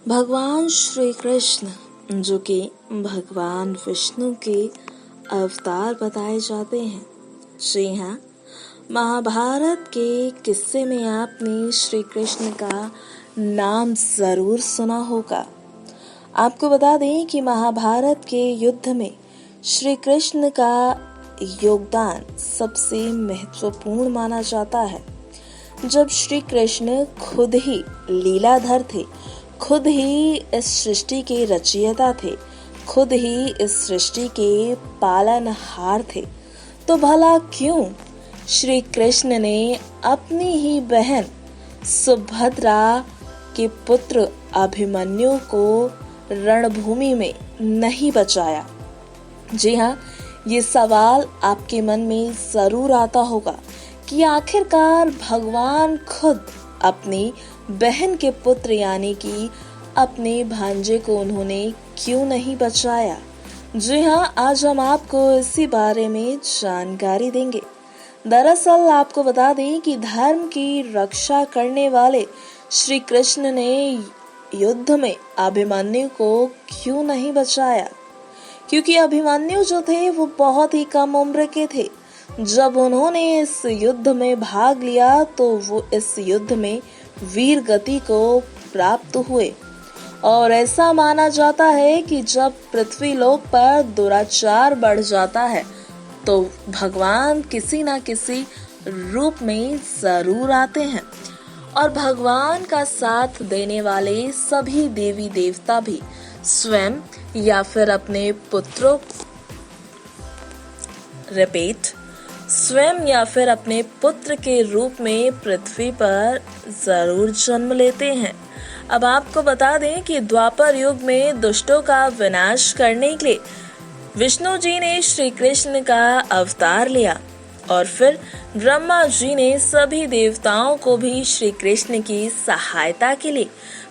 भगवान श्री कृष्ण जो कि भगवान विष्णु के अवतार बताए जाते हैं। जी हाँ, महाभारत के किस्से में आपने श्री कृष्ण का नाम जरूर सुना होगा। आपको बता दें कि महाभारत के युद्ध में श्री कृष्ण का योगदान सबसे महत्वपूर्ण माना जाता है। जब श्री कृष्ण खुद ही लीलाधर थे, खुद ही इस सृष्टि के रचयिता थे, खुद ही इस सृष्टि के पालनहार थे, तो भला क्यों श्री कृष्ण ने अपनी ही बहन सुभद्रा के पुत्र अभिमन्यु को रणभूमि में नहीं बचाया? जी हाँ, ये सवाल आपके मन में जरूर आता होगा कि आखिरकार भगवान खुद अपनी बहन के पुत्र यानी कि अपने भांजे को उन्होंने क्यों नहीं बचाया? जी हाँ, आज हम आपको इसी बारे में जानकारी देंगे। दरअसल आपको बता दें कि धर्म की रक्षा करने वाले श्री कृष्ण ने युद्ध में अभिमन्यु को क्यों नहीं बचाया? क्योंकि अभिमन्यु जो थे वो बहुत ही कम उम्र के थे। जब उन्होंने इस युद्ध में भाग लिया तो वो इस युद्ध में वीर गति को प्राप्त हुए और ऐसा माना जाता है कि जब पृथ्वी लोक पर दुराचार बढ़ जाता है तो भगवान किसी न किसी रूप में जरूर आते हैं और भगवान का साथ देने वाले सभी देवी देवता भी स्वयं या फिर अपने पुत्रों स्वयं या फिर अपने पुत्र के रूप में पृथ्वी पर जरूर जन्म लेते हैं। अब आपको बता दें कि द्वापर युग में दुष्टों का विनाश करने के लिए विष्णु जी ने श्री कृष्ण का अवतार लिया और फिर ब्रह्मा जी ने सभी देवताओं को भी श्री कृष्ण की सहायता के लिए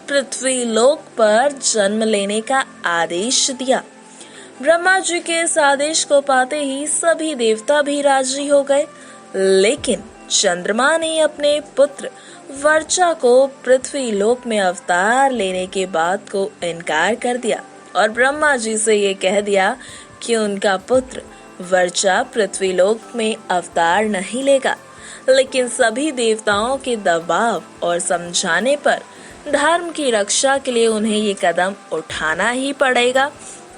पृथ्वी लोक पर जन्म लेने का आदेश दिया। ब्रह्मा जी के इस आदेश को पाते ही सभी देवता भी राजी हो गए, लेकिन चंद्रमा ने अपने पुत्र वर्चा को पृथ्वी लोक में अवतार लेने के बात को इनकार कर दिया और ब्रह्मा जी से ये कह दिया कि उनका पुत्र वर्चा पृथ्वी लोक में अवतार नहीं लेगा। लेकिन सभी देवताओं के दबाव और समझाने पर धर्म की रक्षा के लिए उन्हें ये कदम उठाना ही पड़ेगा।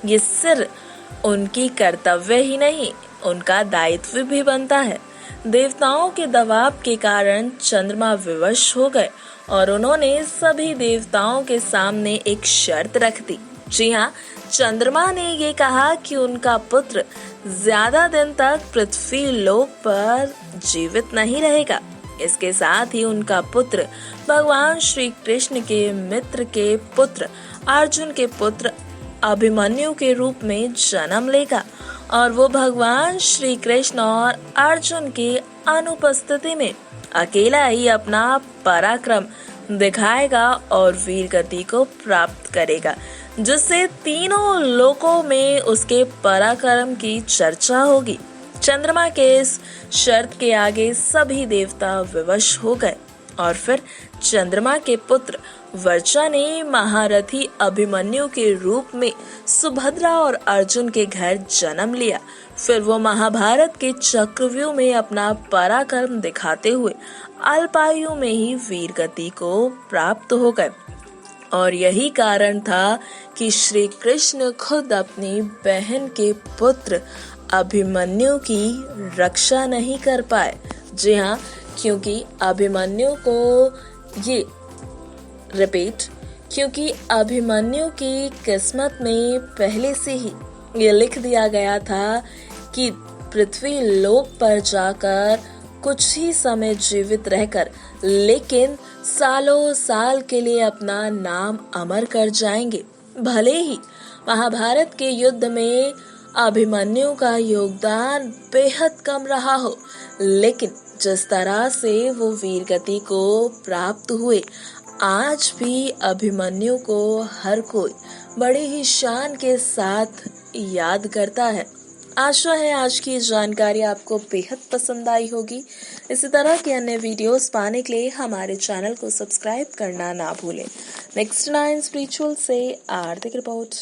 ये सिर्फ उनकी कर्तव्य ही नहीं, उनका दायित्व भी बनता है। देवताओं के दबाव के कारण चंद्रमा विवश हो गए और उन्होंने सभी देवताओं के सामने एक शर्त रख दी। जी हाँ, चंद्रमा ने ये कहा कि उनका पुत्र ज्यादा दिन तक पृथ्वी लोक पर जीवित नहीं रहेगा। इसके साथ ही उनका पुत्र भगवान श्री कृष्ण के मित्र के पुत्र अर्जुन के पुत्र अभिमन्यु के रूप में जन्म लेगा और वो भगवान श्री कृष्ण और अर्जुन की अनुपस्थिति में अकेला ही अपना पराक्रम दिखाएगा और वीर गति को प्राप्त करेगा, जिससे तीनों लोकों में उसके पराक्रम की चर्चा होगी। चंद्रमा के इस शर्त के आगे सभी देवता विवश हो गए और फिर चंद्रमा के पुत्र वर्चा ने महारथी अभिमन्यु के रूप में सुभद्रा और अर्जुन के घर जन्म लिया। फिर वो महाभारत के चक्रव्यूह में अपना पराक्रम दिखाते हुए अल्पायु में ही वीर गति को प्राप्त हो गए और यही कारण था कि श्री कृष्ण खुद अपनी बहन के पुत्र अभिमन्यु की रक्षा नहीं कर पाए। जी हाँ, क्योंकि अभिमन्यु की किस्मत में पहले से ही ये लिख दिया गया था कि पृथ्वी लोक पर जाकर कुछ ही समय जीवित रहकर लेकिन सालों साल के लिए अपना नाम अमर कर जाएंगे। भले ही महाभारत के युद्ध में अभिमन्यु का योगदान बेहद कम रहा हो, लेकिन जिस तरह से वो वीर गति को प्राप्त हुए, आज भी अभिमन्यु को हर कोई बड़ी ही शान के साथ याद करता है। आशा है आज की जानकारी आपको बेहद पसंद आई होगी। इसी तरह के अन्य वीडियोस पाने के लिए हमारे चैनल को सब्सक्राइब करना ना भूलें। नेक्स्ट 9 स्पिरिचुअल से आरती रिपोर्ट।